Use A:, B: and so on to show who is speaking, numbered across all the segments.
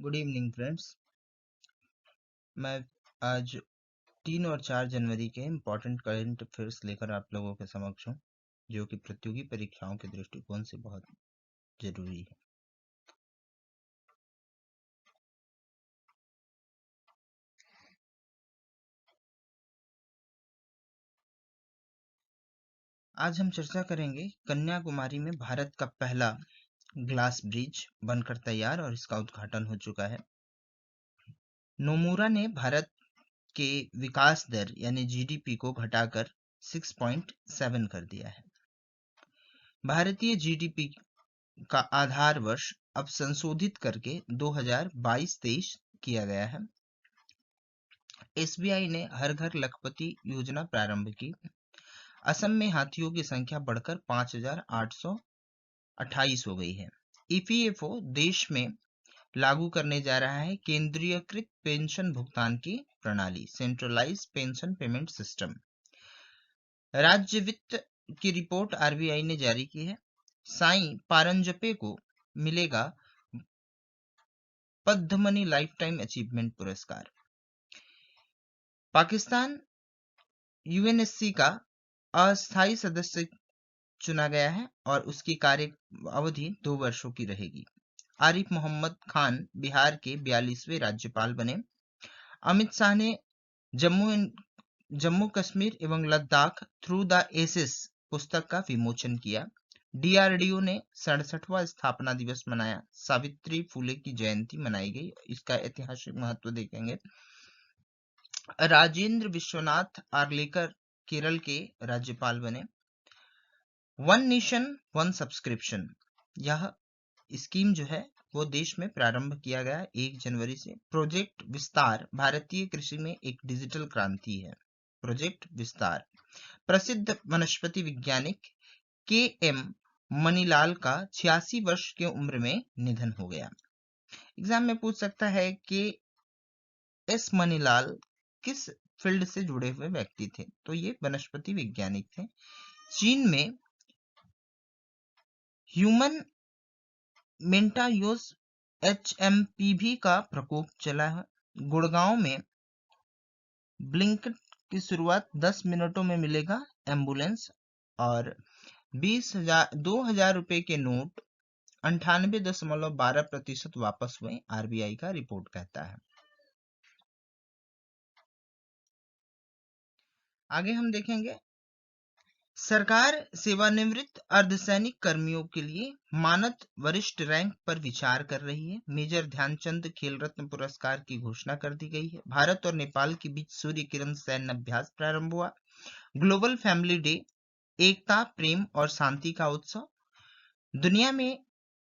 A: Good evening friends. मैं आज 3 और 4 जनवरी के इम्पोर्टेंट करंट अफेयर्स लेकर आप लोगों के समक्ष हूँ, जो कि प्रतियोगी परीक्षाओं के दृष्टिकोण से बहुत जरूरी है। आज हम चर्चा करेंगे कन्याकुमारी में भारत का पहला ग्लास ब्रिज बनकर तैयार और इसका उद्घाटन हो चुका है। नोमुरा ने भारत के विकास दर यानी जीडीपी को घटाकर 6.7 कर दिया है। भारतीय जीडीपी का आधार वर्ष अब संशोधित करके 2022-23 किया गया है। एसबीआई ने हर घर लखपति योजना प्रारंभ की। असम में हाथियों की संख्या बढ़कर 5,828 हो गई है। ईपीएफओ देश में लागू करने जा रहा है केंद्रीयकृत पेंशन भुगतान की प्रणाली, सेंट्रलाइज्ड पेंशन पेमेंट सिस्टम। राज्य वित्त की रिपोर्ट आरबीआई ने जारी की है। साईं पारंजपे को मिलेगा पद्ममणि लाइफ टाइम अचीवमेंट पुरस्कार। पाकिस्तान यूएनएससी का अस्थायी सदस्य चुना गया है और उसकी कार्य अवधि 2 वर्षों की रहेगी। आरिफ मोहम्मद खान बिहार के 42वें राज्यपाल बने। अमित शाह ने जम्मू कश्मीर एवं लद्दाख थ्रू द एसिस पुस्तक का विमोचन किया। डीआरडीओ ने 67वां स्थापना दिवस मनाया। सावित्री फुले की जयंती मनाई गई। इसका ऐतिहासिक महत्व देखेंगे। राजेंद्र विश्वनाथ आर्लेकर केरल के राज्यपाल बने। वन नेशन वन सब्सक्रिप्शन, यह स्कीम जो है वो देश में प्रारंभ किया गया 1 जनवरी से। प्रोजेक्ट विस्तार भारतीय कृषि में एक डिजिटल क्रांति है। प्रोजेक्ट विस्तार। प्रसिद्ध वनस्पति वैज्ञानिक के एम मनीलाल का 86 वर्ष की उम्र में निधन हो गया। एग्जाम में पूछ सकता है कि एस मनीलाल किस फील्ड से जुड़े हुए व्यक्ति थे, तो ये वनस्पति वैज्ञानिक थे। चीन में ह्यूमन मेंटायोज एचएमपीवी का प्रकोप चला है। गुड़गांव में ब्लिंकिट की शुरुआत 10 मिनटों में मिलेगा एम्बुलेंस। और 2,000 रुपए के नोट 98.12% वापस हुए, आरबीआई का रिपोर्ट कहता है। आगे हम देखेंगे, सरकार सेवानिवृत्त अर्धसैनिक कर्मियों के लिए मानद वरिष्ठ रैंक पर विचार कर रही है। मेजर ध्यानचंद खेल रत्न पुरस्कार की घोषणा कर दी गई है। भारत और नेपाल के बीच सूर्य किरण सैन्य अभ्यास प्रारंभ हुआ। ग्लोबल फैमिली डे, एकता, प्रेम और शांति का उत्सव। दुनिया में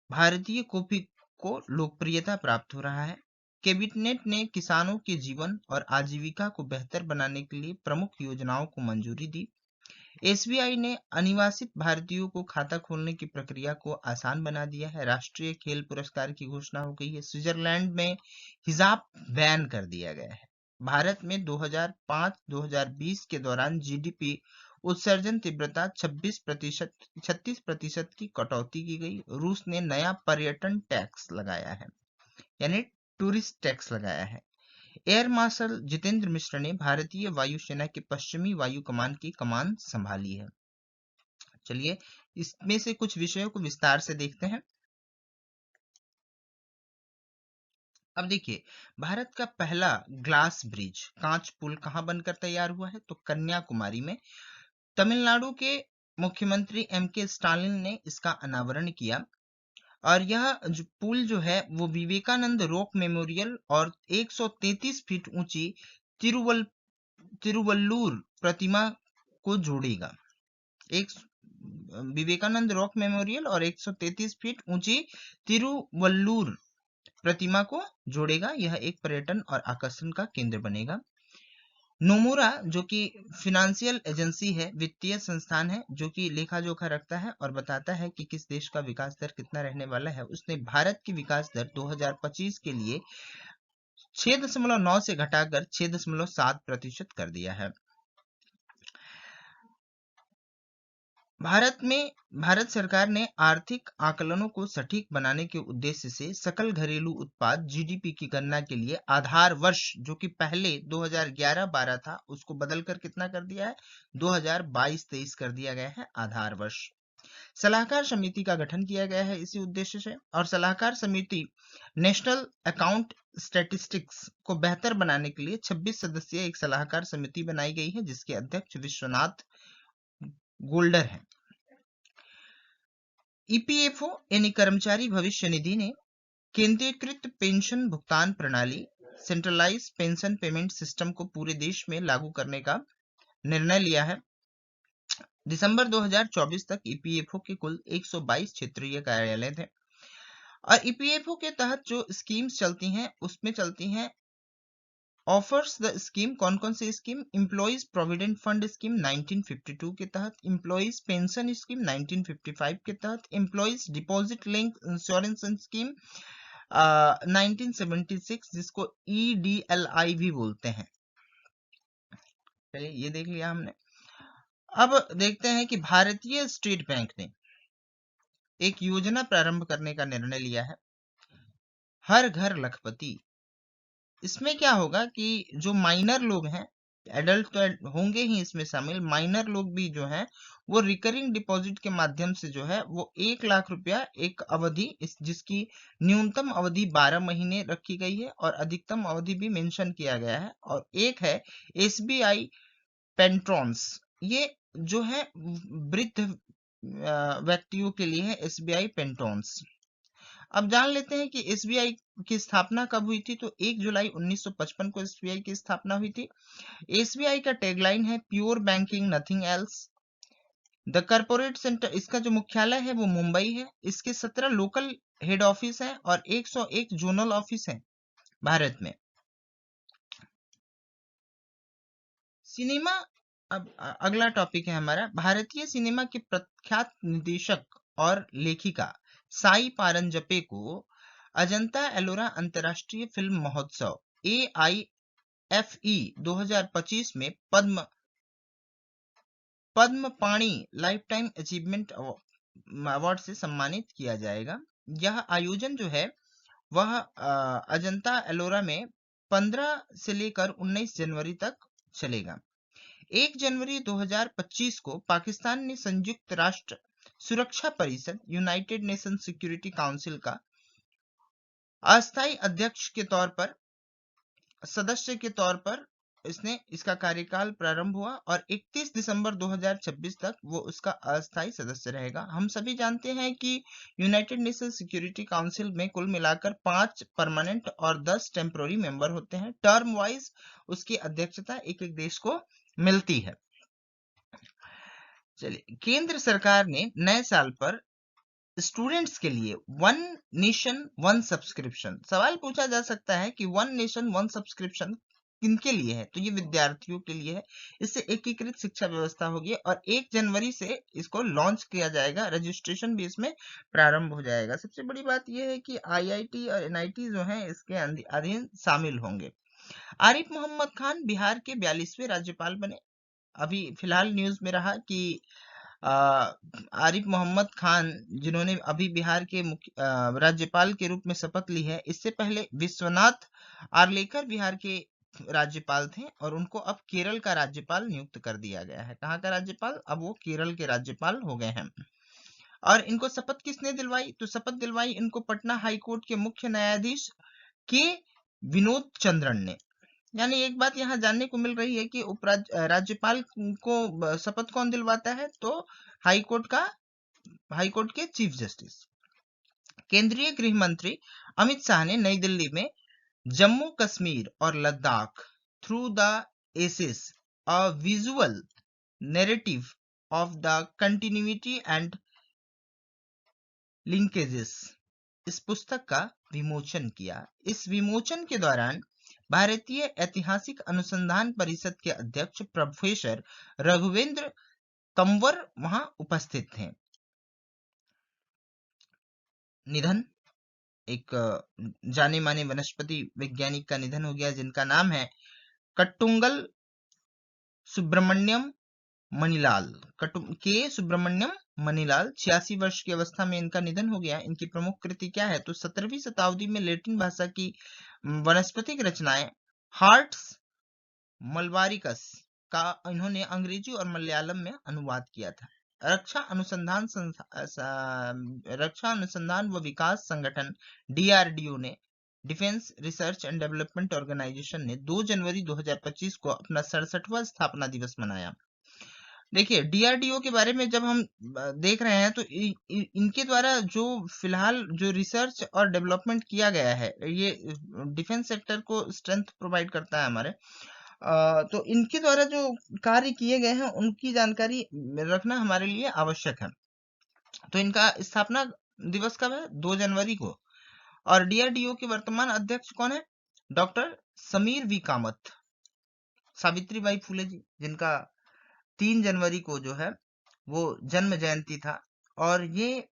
A: भारतीय कॉफी को लोकप्रियता प्राप्त हो रहा है। कैबिनेट ने किसानों के जीवन और आजीविका को बेहतर बनाने के लिए प्रमुख योजनाओं को मंजूरी दी। एसबीआई ने अनिवासित भारतीयों को खाता खोलने की प्रक्रिया को आसान बना दिया है। राष्ट्रीय खेल पुरस्कार की घोषणा हो गई है। स्विट्जरलैंड में हिजाब बैन कर दिया गया है। भारत में 2005-2020 के दौरान जीडीपी उत्सर्जन तीव्रता 36% की कटौती की गई। रूस ने नया पर्यटन टैक्स लगाया है, यानी टूरिस्ट टैक्स लगाया है। एयर मार्शल जितेंद्र मिश्र ने भारतीय वायुसेना के पश्चिमी वायु कमान की कमान संभाली है। चलिए इसमें से कुछ विषयों को विस्तार से देखते हैं। अब देखिए, भारत का पहला ग्लास ब्रिज कांच पुल कहां बनकर तैयार हुआ है, तो कन्याकुमारी में। तमिलनाडु के मुख्यमंत्री एम के स्टालिन ने इसका अनावरण किया। और यह पुल जो है वो विवेकानंद रॉक मेमोरियल और 133 फीट ऊंची तिरुवल्लुर प्रतिमा को जोड़ेगा। एक विवेकानंद रॉक मेमोरियल और 133 फीट ऊंची तिरुवल्लुर प्रतिमा को जोड़ेगा। यह एक पर्यटन और आकर्षण का केंद्र बनेगा। नोमुरा जो कि फिनेंशियल एजेंसी है, वित्तीय संस्थान है, जो कि लेखा जोखा रखता है और बताता है कि किस देश का विकास दर कितना रहने वाला है, उसने भारत की विकास दर 2025 के लिए 6.9 से घटाकर 6.7% कर दिया है। भारत सरकार ने आर्थिक आकलनों को सटीक बनाने के उद्देश्य से सकल घरेलू उत्पाद जीडीपी की गणना के लिए आधार वर्ष, जो कि पहले 2011-12 था, उसको बदलकर कितना कर दिया है, 2022-23 कर दिया गया है आधार वर्ष। सलाहकार समिति का गठन किया गया है इसी उद्देश्य से, और सलाहकार समिति नेशनल अकाउंट स्टैटिस्टिक्स को बेहतर बनाने के लिए 26 सदस्यीय एक सलाहकार समिति बनाई गई है, जिसके अध्यक्ष विश्वनाथ गोल्डर हैं। ईपीएफओ यानी कर्मचारी भविष्य निधि ने केंद्रीकृत पेंशन भुगतान प्रणाली सेंट्रलाइज पेंशन पेमेंट सिस्टम को पूरे देश में लागू करने का निर्णय लिया है। दिसंबर 2024 तक ईपीएफओ के कुल 122 क्षेत्रीय कार्यालय थे, और ईपीएफओ के तहत जो स्कीम्स चलती हैं उसमें चलती हैं ऑफर्स द स्कीम। कौन कौन सी scheme? Employees provident fund scheme 1952 के तहत, एम्प्लॉइज पेंशन स्कीम 1955 के तहत, employees deposit link insurance scheme 1976, जिसको EDLI भी बोलते हैं। चलिए ये देख लिया हमने। अब देखते हैं कि भारतीय स्टेट बैंक ने एक योजना प्रारंभ करने का निर्णय लिया है, हर घर लखपति। इसमें क्या होगा कि जो माइनर लोग हैं, एडल्ट तो होंगे ही इसमें शामिल, माइनर लोग भी जो हैं वो रिकरिंग डिपॉजिट के माध्यम से जो है वो 1 लाख रुपया एक अवधि, जिसकी न्यूनतम अवधि 12 महीने रखी गई है और अधिकतम अवधि भी मेंशन किया गया है। और एक है SBI पेंट्रॉन्स, ये जो है वृद्ध व्यक्तियों के लिए है, SBI पेंट्रॉन्स। अब जान लेते हैं कि एसबीआई की स्थापना कब हुई थी। तो 1 जुलाई 1955 को एसबीआई की स्थापना हुई थी। एसबीआई का टैगलाइन है pure banking nothing else. The corporate centre, इसका जो मुख्यालय है वो मुंबई है। इसके 17 लोकल हेड ऑफिस हैं और 101 जोनल ऑफिस हैं भारत में। सिनेमा, अब अगला टॉपिक है हमारा। भारतीय सिनेमा के प्रख्यात निर्देशक और लेखिका साई पारंजपे को अजंता एलोरा अंतर्राष्ट्रीय फिल्म महोत्सव AIFE 2025 में पद्म पाणी लाइफ टाइम अचीवमेंट अवार्ड से सम्मानित किया जाएगा। यह आयोजन जो है वह अजंता एलोरा में 15 से लेकर 19 जनवरी तक चलेगा। 1 जनवरी 2025 को पाकिस्तान ने संयुक्त राष्ट्र सुरक्षा परिषद यूनाइटेड नेशन सिक्योरिटी काउंसिल का अस्थायी अध्यक्ष के तौर पर, सदस्य के तौर पर इसका कार्यकाल प्रारंभ हुआ और 31 दिसंबर 2026 तक वो उसका अस्थायी सदस्य रहेगा। हम सभी जानते हैं कि यूनाइटेड नेशन सिक्योरिटी काउंसिल में कुल मिलाकर 5 परमानेंट और 10 टेम्पोररी मेंबर होते हैं। टर्म वाइज उसकी अध्यक्षता एक एक देश को मिलती है। चलिए, केंद्र सरकार ने नए साल पर स्टूडेंट्स के लिए 1 नेशन 1 सब्सक्रिप्शन, सवाल पूछा जा सकता है कि 1 नेशन 1 सब्सक्रिप्शन किनके लिए है? तो ये विद्यार्थियों के लिए है। इससे एकीकृत शिक्षा व्यवस्था होगी और 1 जनवरी से इसको लॉन्च किया जाएगा। रजिस्ट्रेशन भी इसमें प्रारंभ हो जाएगा। सबसे बड़ी बात यह है कि IIT और NIT जो है इसके अधीन शामिल होंगे। आरिफ मोहम्मद खान बिहार के 42वें राज्यपाल बने। अभी फिलहाल न्यूज में रहा कि आरिफ मोहम्मद खान, जिन्होंने अभी बिहार के राज्यपाल के रूप में शपथ ली है, इससे पहले विश्वनाथ आर्लेकर बिहार के राज्यपाल थे और उनको अब केरल का राज्यपाल नियुक्त कर दिया गया है। कहाँ का राज्यपाल? अब वो केरल के राज्यपाल हो गए हैं। और इनको शपथ किसने दिलवाई? तो शपथ दिलवाई इनको पटना हाईकोर्ट के मुख्य न्यायाधीश के विनोद चंद्रन ने। यानी एक बात यहाँ जानने को मिल रही है कि राज्यपाल को शपथ कौन दिलवाता है? तो हाईकोर्ट के चीफ जस्टिस। केंद्रीय गृह मंत्री अमित शाह ने नई दिल्ली में जम्मू कश्मीर और Ladakh through the ages a visual narrative of the continuity and linkages, इस पुस्तक का विमोचन किया। इस विमोचन के दौरान भारतीय ऐतिहासिक अनुसंधान परिषद के अध्यक्ष प्रोफेसर रघुवेंद्र तंवर वहां उपस्थित थे। निधन, एक जाने माने वनस्पति वैज्ञानिक का निधन हो गया, जिनका नाम है कट्टुंगल सुब्रमण्यम मणिलाल के सुब्रमण्यम मणिलाल 86 वर्ष की अवस्था में इनका निधन हो गया। इनकी प्रमुख कृति क्या है? तो 17वीं शताब्दी में लैटिन भाषा की वनस्पतिक रचनाएं हार्ट्स मलबारिकस का इन्होंने अंग्रेजी और मलयालम में अनुवाद किया था। रक्षा अनुसंधान व विकास संगठन DRDO ने defence research and development organisation ने 2 जनवरी 2025 को अपना 67वां स्थापना दिवस मनाया। देखिए, DRDO के बारे में जब हम देख रहे हैं तो इनके द्वारा जो फिलहाल जो रिसर्च और डेवलपमेंट किया गया है, ये डिफेंस सेक्टर को स्ट्रेंथ प्रोवाइड करता है हमारे। तो इनके द्वारा जो कार्य किए गए हैं उनकी जानकारी रखना हमारे लिए आवश्यक है। तो इनका स्थापना दिवस कब है? 2 जनवरी को। और DRDO के वर्तमान अध्यक्ष कौन है? Doctor Sameer V Kamat. सावित्रीबाई फुले जी, जिनका 3 जनवरी को जो है वो जन्म जयंती था, और ये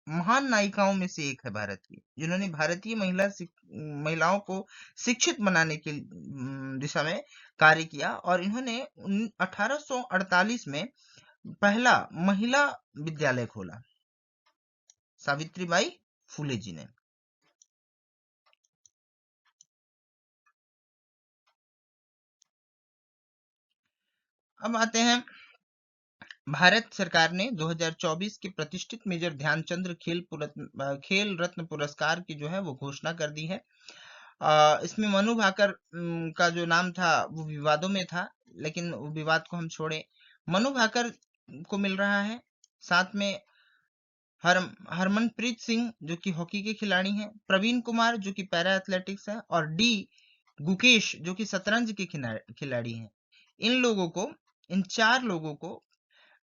A: महान नायिकाओं में से एक है भारत की, जिन्होंने भारतीय महिलाओं को शिक्षित बनाने की दिशा में कार्य किया। और इन्होंने 1848 में पहला महिला विद्यालय खोला, सावित्रीबाई फुले जी ने। अब आते हैं, भारत सरकार ने 2024 के प्रतिष्ठित मेजर ध्यानचंद खेल रत्न पुरस्कार की जो है वो घोषणा कर दी है। इसमें मनु भाकर का जो नाम था वो विवादों में था, लेकिन विवाद को हम छोड़े। मनु भाकर को मिल रहा है, साथ में हरमनप्रीत सिंह जो कि हॉकी के खिलाड़ी हैं, प्रवीण कुमार जो कि पैरा एथलेटिक्स है, और गुकेश जो कि शतरंज के खिलाड़ी हैं। इन 4 लोगों को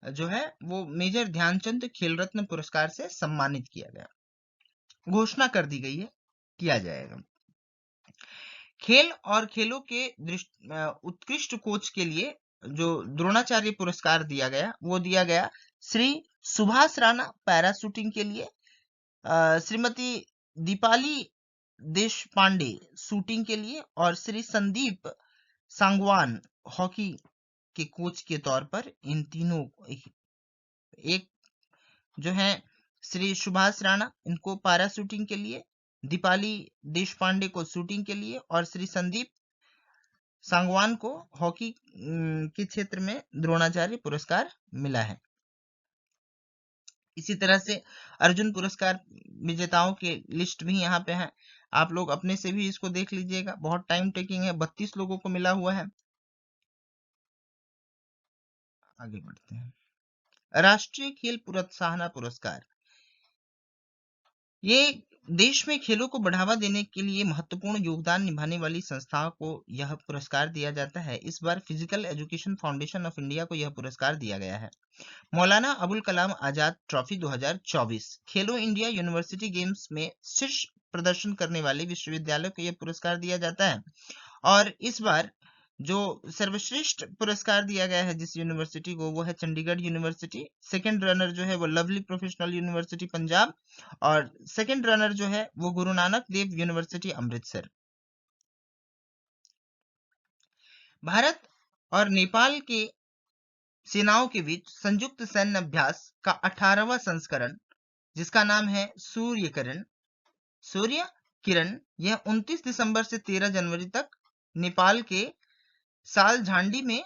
A: जो है वो मेजर ध्यानचंद खेल रत्न पुरस्कार से सम्मानित किया गया, घोषणा कर दी गई है, किया जाएगा। खेल और खेलों के उत्कृष्ट कोच के लिए जो द्रोणाचार्य पुरस्कार दिया गया, वो दिया गया श्री सुभाष राणा पैरा शूटिंग के लिए, श्रीमती दीपाली देश पांडे शूटिंग के लिए, और श्री संदीप सांगवान हॉकी के कोच के तौर पर इन तीनों, एक जो है श्री सुभाष राणा, इनको पैरा शूटिंग के लिए, दीपाली देश पांडे को शूटिंग के लिए, और श्री संदीप सांगवान को हॉकी के क्षेत्र में द्रोणाचार्य पुरस्कार मिला है। इसी तरह से अर्जुन पुरस्कार विजेताओं के लिस्ट भी यहाँ पे है, आप लोग अपने से भी इसको देख लीजिएगा, बहुत टाइम टेकिंग है। 32 लोगों को मिला हुआ है। आगे बढ़ते हैं, राष्ट्रीय खेल प्रोत्साहन पुरस्कार। ये देश में खेलों को बढ़ावा देने के लिए महत्वपूर्ण योगदान निभाने वाली संस्थाओं को यह पुरस्कार दिया जाता है। इस बार physical education foundation of India को यह पुरस्कार दिया गया है। मौलाना अबुल कलाम आजाद ट्रॉफी 2024, खेलो इंडिया यूनिवर्सिटी गेम्स में शीर्ष प्रदर्शन करने वाले विश्वविद्यालयों को यह पुरस्कार दिया जाता है। और इस बार जो सर्वश्रेष्ठ पुरस्कार दिया गया है जिस यूनिवर्सिटी को, वो है चंडीगढ़ यूनिवर्सिटी। सेकंड रनर जो है वो लवली प्रोफेशनल यूनिवर्सिटी पंजाब, और सेकंड रनर जो है वो गुरु नानक देव यूनिवर्सिटी अमृतसर। भारत और नेपाल के सेनाओं के बीच संयुक्त सैन्य अभ्यास का 18वां संस्करण, जिसका नाम है सूर्य किरण, यह 29 दिसंबर से 13 जनवरी तक नेपाल के साल झांडी में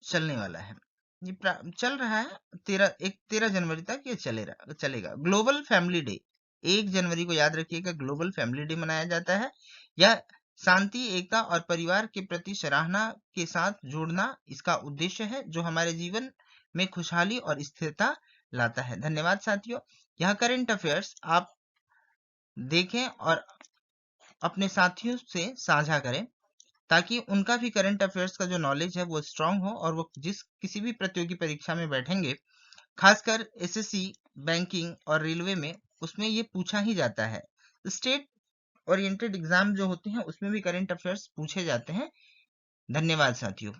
A: चलने वाला है। ये चल रहा है 13 जनवरी तक ये चलेगा। ग्लोबल फैमिली डे, 1 जनवरी को याद रखिएगा, ग्लोबल फैमिली डे मनाया जाता है। यह शांति, एकता और परिवार के प्रति सराहना के साथ जोड़ना इसका उद्देश्य है, जो हमारे जीवन में खुशहाली और स्थिरता लाता है। धन्यवाद साथियों। यह करंट अफेयर्स आप देखें और अपने साथियों से साझा करें, ताकि उनका भी करंट अफेयर्स का जो नॉलेज है वो स्ट्रांग हो, और वो किसी भी प्रतियोगी परीक्षा में बैठेंगे, खासकर SSC, बैंकिंग और रेलवे में, उसमें ये पूछा ही जाता है। स्टेट ओरिएंटेड एग्जाम जो होते हैं उसमें भी करंट अफेयर्स पूछे जाते हैं। धन्यवाद साथियों।